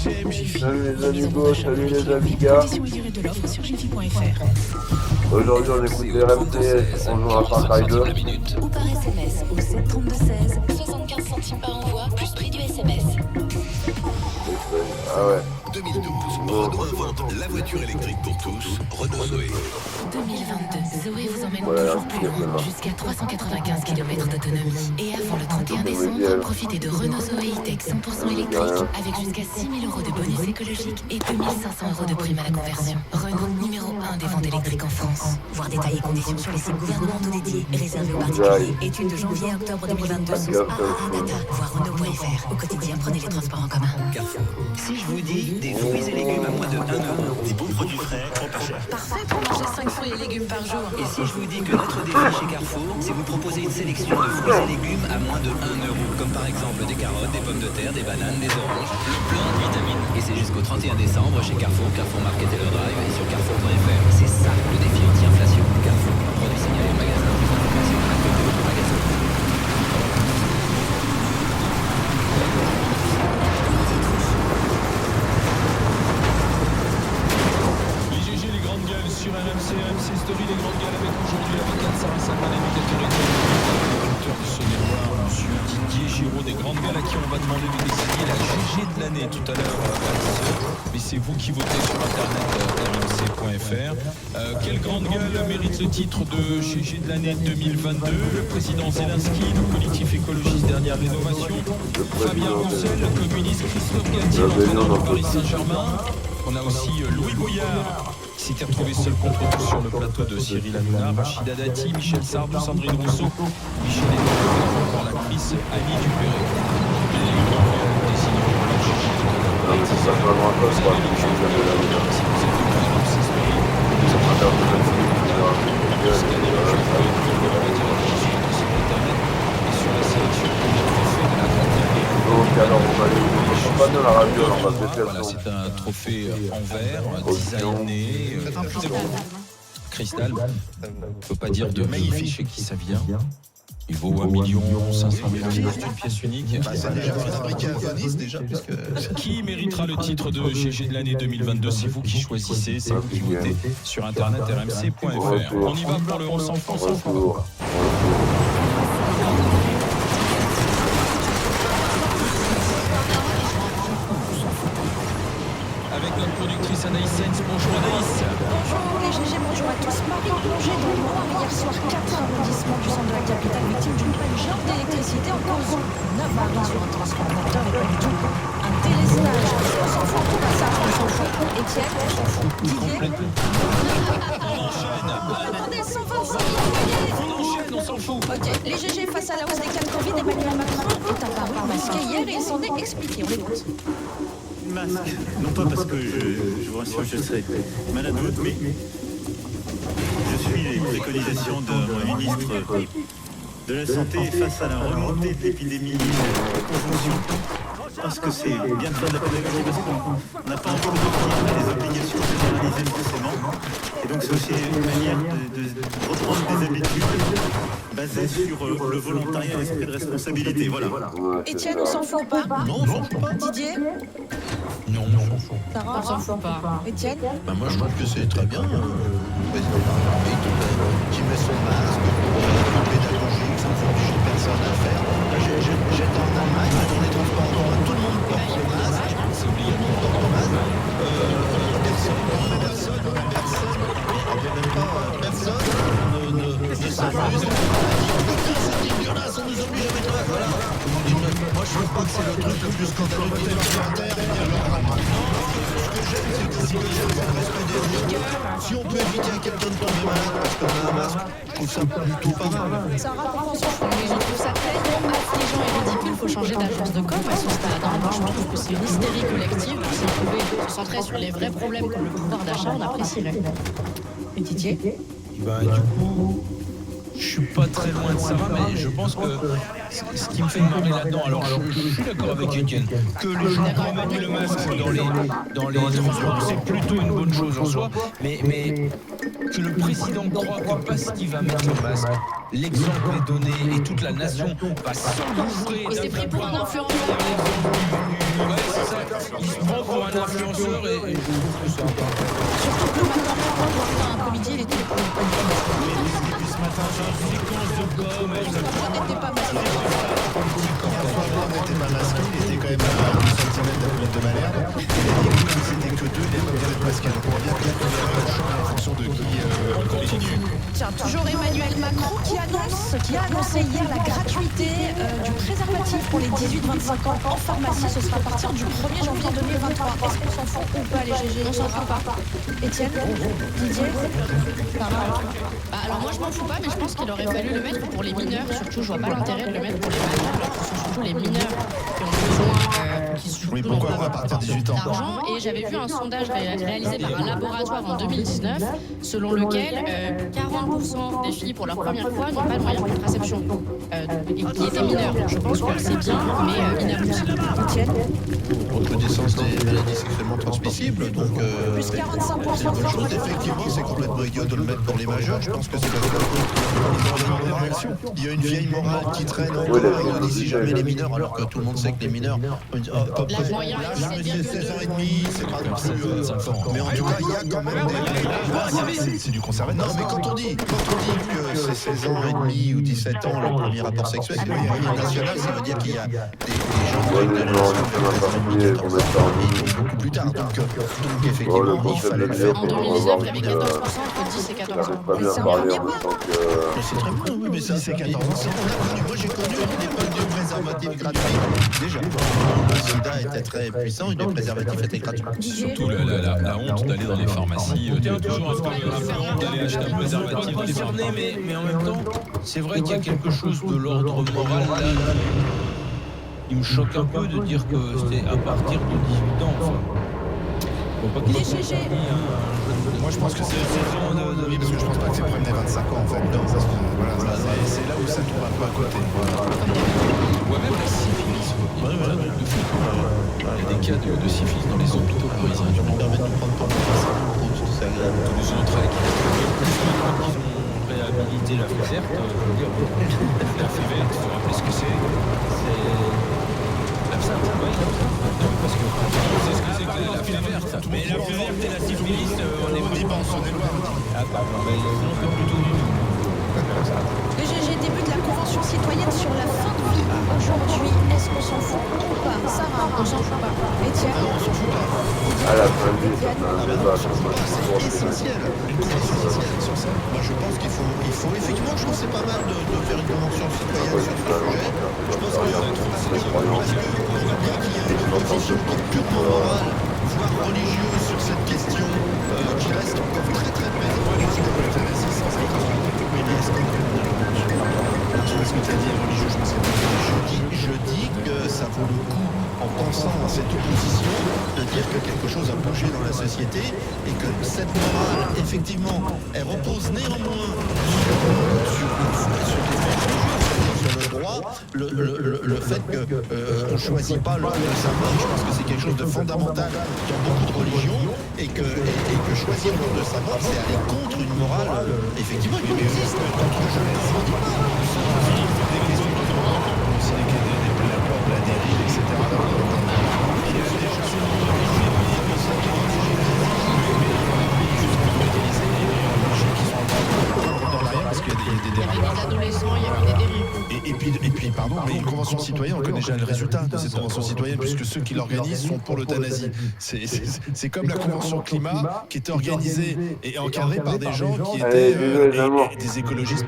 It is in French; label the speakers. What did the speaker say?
Speaker 1: Salut les amigos, salut les amigas. Aujourd'hui on écoute des RMTS, on joue à Far Cry 2.
Speaker 2: Ou par SMS au 732-16, 75 centimes par envoi, plus prix du SMS.
Speaker 1: Ah ouais.
Speaker 3: 2012, Renault invente la voiture électrique pour tous, Renault Zoé.
Speaker 2: 2022, Zoé vous emmène
Speaker 1: Voilà,
Speaker 2: toujours plus loin, jusqu'à 395 km d'autonomie. Et avant le 31 décembre, profitez de Renault Zoé E-Tech 100% électrique avec jusqu'à 6 000 € de bonus écologique et 2 500 € de prime à la conversion. Renault numéro 1 des ventes électriques en France. Voir détails et conditions sur les sites gouvernementaux dédiés et réservés aux particuliers. Étude de janvier à octobre 2022 sur AAA Data. Voir Renault.fr. Au quotidien, prenez les transports en commun.
Speaker 4: Carrefour. Si je vous dis des fruits et légumes à moins de 1 €, des bons produits frais, trop pas cher.
Speaker 2: Parfait pour manger 5 fruits et légumes par jour.
Speaker 4: Et si je vous dis que notre défi chez Carrefour, c'est vous proposer une sélection de fruits et légumes à moins de 1 €, comme par exemple des carottes, des pommes de terre, des bananes, des oranges, le plein de vitamines. Et c'est jusqu'au 31 décembre chez Carrefour, Carrefour Market et le Drive et sur Carrefour.fr. C'est ça le défi anti-inflation. Carrefour, produit signalé au magasin. Plus d'informations à côté de votre magasin.
Speaker 5: Sur RMC Story, les grandes gueules avec aujourd'hui l'avocat de Sarah Salman, éducateur économique, de Saône-et-Loire, monsieur Didier Giraud des grandes gueules à qui on va demander de désigner la GG de l'année tout à l'heure. Mais c'est vous qui votez sur internet rmc.fr. Quelle grande gueule mérite le titre de GG de l'année 2022? Le président Zelensky, le collectif écologiste Dernière Rénovation, Fabien Roussel, le communiste Christophe Galtier, l'entraîneur de Paris Saint-Germain. On a aussi Louis Bouillard, qui s'était retrouvé seul contre tous sur le plateau de Cyril Hanouna, Rachida Dati, Michel Sardou, Sandrine Rousseau, Michel Hébert, encore l'actrice Annie Dupéré.
Speaker 1: C'est ça, vraiment un peu ça. Donc alors on va aller pas de la radio, alors on va faire
Speaker 5: voilà, c'est un trophée en verre, designé, cristal. On ne peut pas dire de magnifique chez qui ça vient. Il vaut 1 500 000 €, c'est une pièce unique.
Speaker 3: C'est déjà fabriqué à Venise déjà, puisque...
Speaker 5: Qui méritera le titre de GG de l'année 2022? C'est vous qui choisissez, c'est vous qui votez sur internet rmc.fr. On y va pour le on s'en fout, on s'en fout. Avec notre productrice Anaïs Sainz. Bonjour Anaïs.
Speaker 6: Bonjour les GG, bonjour à tous. Paris plongé dans le noir hier soir, 4 arrondissements du centre de la capitale victime d'une panne géante d'électricité en cause 9 barils sur un transformateur et pas du tout un télestage. On s'en fout, tout ça, on s'en fout. Étienne, on s'en fout. Didier,
Speaker 5: On enchaîne.
Speaker 6: attendez, 125 millions.
Speaker 5: On enchaîne, on s'en fout.
Speaker 6: Ok, les GG face à la hausse des cas de Covid, Emmanuel Macron est apparu masqué hier et il s'en est expliqué. On l'écoute.
Speaker 7: Masque. Non pas parce que je vous rassure, je serai malade ou autre, mais je suis les préconisations de mon ministre de la Santé face à la remontée de l'épidémie en conjonction. Parce que c'est bien de faire de la pédagogie parce qu'on n'a pas encore les obligations généralisées forcément. Et donc c'est aussi une manière de reprendre des habitudes basées sur le volontariat et l'esprit de responsabilité. Voilà.
Speaker 6: Étienne, on s'en fout ou pas?
Speaker 3: Non, on s'en fout pas.
Speaker 6: Didier,
Speaker 5: Non.
Speaker 6: Sarah, on s'en fout pas. Étienne,
Speaker 3: Bah, moi je trouve que c'est très bien. Le président de la République qui met son masque pour pédagogique, ça ne fait obliger personne à le faire. J'étais en Allemagne, dans les transports en commun, tout le monde porte son masque.
Speaker 5: C'est obligatoire.
Speaker 3: Personne c'est dégueulasse, on nous oblige à mettre un masque. Voilà. Moi je trouve pas que c'est le truc le plus scandaleux de terre. Ce que j'aime, c'est le respect des règles. Si on peut éviter à quelqu'un de tomber malade parce qu'on a un masque, je trouve ça plutôt pas mal.
Speaker 6: Sarah, pourquoi on s'en fout?
Speaker 2: Je trouve ça tellement affligeant et ridicule, faut changer d'agence de com à ce stade. Moi, je trouve que c'est une hystérie collective. Si on pouvait se centrer sur les vrais problèmes comme le pouvoir d'achat, on apprécierait.
Speaker 6: Et Didier?
Speaker 5: Bah, du coup, je suis pas très loin de ça, mais je pense que ce qui me fait marrer là-dedans, alors je suis d'accord avec Étienne, que les gens remettent le masque dans les transports, c'est plutôt une bonne chose en soi, mais que le président croit que parce qu'il va mettre le masque, l'exemple est donné et toute la nation va s'engouffrer.
Speaker 2: Il s'est pris pour un influenceur.
Speaker 5: vers l'exemple Ouais, c'est ça. Il se prend pour un influenceur et je trouve que c'est un peu.
Speaker 6: Surtout que le matin, un après-midi, il était pas
Speaker 7: Depuis ce matin, j'ai une séquence de com.
Speaker 6: n'était pas masqué.
Speaker 3: François n'était pas masqué, il était quand même à 1 centimètre de la limite de Malherbe. Il a dit que comme c'était que deux, il avait bien être masqué. Donc on voit bien qu'il y a un champ en fonction de qui continue.
Speaker 6: Tiens, toujours Emmanuel Macron qui a annoncé hier la gratuité du préservatif pour les 18-25 ans en pharmacie. Ce sera à partir du 1er janvier 2023. Est-ce qu'on s'en fout ou pas les GG? On s'en fout pas. Étienne, Didier,
Speaker 8: Alors moi je m'en fous pas, mais je pense qu'il aurait fallu le mettre pour les mineurs. Surtout, je vois pas l'intérêt de le mettre pour les majeurs, alors que ce sont surtout les mineurs qui ont besoin, qui surtout
Speaker 3: Oui, pourquoi pas à partir de 18 ans
Speaker 8: d'argent. Et j'avais vu un sondage réalisé par un laboratoire en 2019, selon lequel 40% des filles pour leur première fois n'ont pas de moyen de contraception, et qui étaient mineures. Je pense que c'est bien, mais inabouti.
Speaker 6: Étienne,
Speaker 3: Recrudescence des maladies sexuellement transmissibles. Donc,
Speaker 6: plus 45%.
Speaker 3: c'est une bonne chose. Effectivement, c'est complètement idiot de le mettre pour les majeurs. Je pense que c'est parce qu'il y a une réaction. Il y a une vieille morale qui traîne encore. On dit si jamais les mineurs, alors que tout le monde sait que les mineurs.
Speaker 8: L'âge moyen est
Speaker 3: L'âge c'est
Speaker 8: 17,2.
Speaker 3: 16 ans et demi, c'est pas non plus. Mais en tout cas, il y a quand même des. C'est du conservateur. Non, mais quand on dit que c'est 16 ans et demi ou 17 ans le premier rapport sexuel, c'est le moyen national, ça veut dire qu'il y a des gens
Speaker 1: Ouais,
Speaker 3: de
Speaker 1: mais
Speaker 3: la
Speaker 1: non,
Speaker 3: nation
Speaker 1: on a particulier, on met ça en ligne.
Speaker 3: beaucoup plus tard. Donc
Speaker 1: Oh, le
Speaker 3: effectivement, il fallait le faire.
Speaker 8: En 2019, il y avait 14% entre 10 et 14
Speaker 1: J'arrive
Speaker 8: ans.
Speaker 1: pas bien à parler en même temps que...
Speaker 3: Mais c'est très bien, oui, mais ça, c'est 14 ans. Moi, j'ai connu l'époque du préservatif gratuit. Déjà, le sida était très puissant et le préservatif était gratuit.
Speaker 5: Surtout la honte d'aller dans les pharmacies. Tu as toujours un peu honte d'aller acheter un préservatif concerné, mais en même temps, c'est vrai qu'il y a quelque chose de l'ordre moral là. Il me choque un peu de dire que c'est à partir de 18 ans. Enfin. Faut pas que
Speaker 6: Les GG.
Speaker 3: Moi, je pense que c'est 16 ans de. Oui, parce que je pense pas que c'est le problème des 25 ans, en fait. Non, voilà, c'est là où ça tombe un peu à côté.
Speaker 5: Ouais, même la syphilis. Il y a des cas de syphilis dans les hôpitaux parisiens.
Speaker 3: Je me permets de prendre pour
Speaker 5: Tous les autres qui ont réhabilité la fée verte, je veux dire, la fée verte, il faut rappeler ce que c'est. C'est l'absinthe, oui, parce que c'est ce que c'est que la fée verte. Mais la fée verte et la syphilis, on est
Speaker 3: Liban, on est loin.
Speaker 5: Ah, pardon, mais on fait plutôt du tout.
Speaker 6: Le GG début de la convention citoyenne sur la fin de vie aujourd'hui. Est-ce qu'on s'en fout ou pas? Sarah, on s'en fout pas. Étienne,
Speaker 3: On s'en fout pas.
Speaker 1: À la fin de vie, ça fait un débat.
Speaker 3: C'est essentiel. Une convention citoyenne sur ça. Moi, je pense qu'il faut effectivement, je pense que c'est pas mal de faire une convention citoyenne sur ce sujet. Je pense qu'il y a parce qu'on voit bien qu'il y a une opposition qui est purement morale, voire religieuse sur cette question, qui reste encore très très présente. L'euthanasie sans être oui, mais est-ce que je sais pas ce que tu as dit, religieux, je pense que je dis que ça vaut le coup, en pensant à cette opposition, de dire que quelque chose a bougé dans la société et que cette morale, effectivement, elle repose néanmoins sur des faits religieux, c'est-à-dire sur le droit, le fait qu'on ne choisit pas le savoir. Je pense que c'est quelque chose de fondamental dans beaucoup de religions et que choisir le savoir, c'est aller contre une morale, effectivement, qui existe, contre le jeunesse. Des questions de droit, aussi la dérive, etc. Parce qu'il y a des
Speaker 8: Il y avait des adolescents, il y avait des dérives.
Speaker 3: et puis, pardon, mais une convention citoyenne, on connaît déjà le résultat de cette convention citoyenne, puisque ceux qui l'organisent sont pour l'euthanasie. C'est comme la convention climat qui était organisée et encadrée par des gens qui étaient des écologistes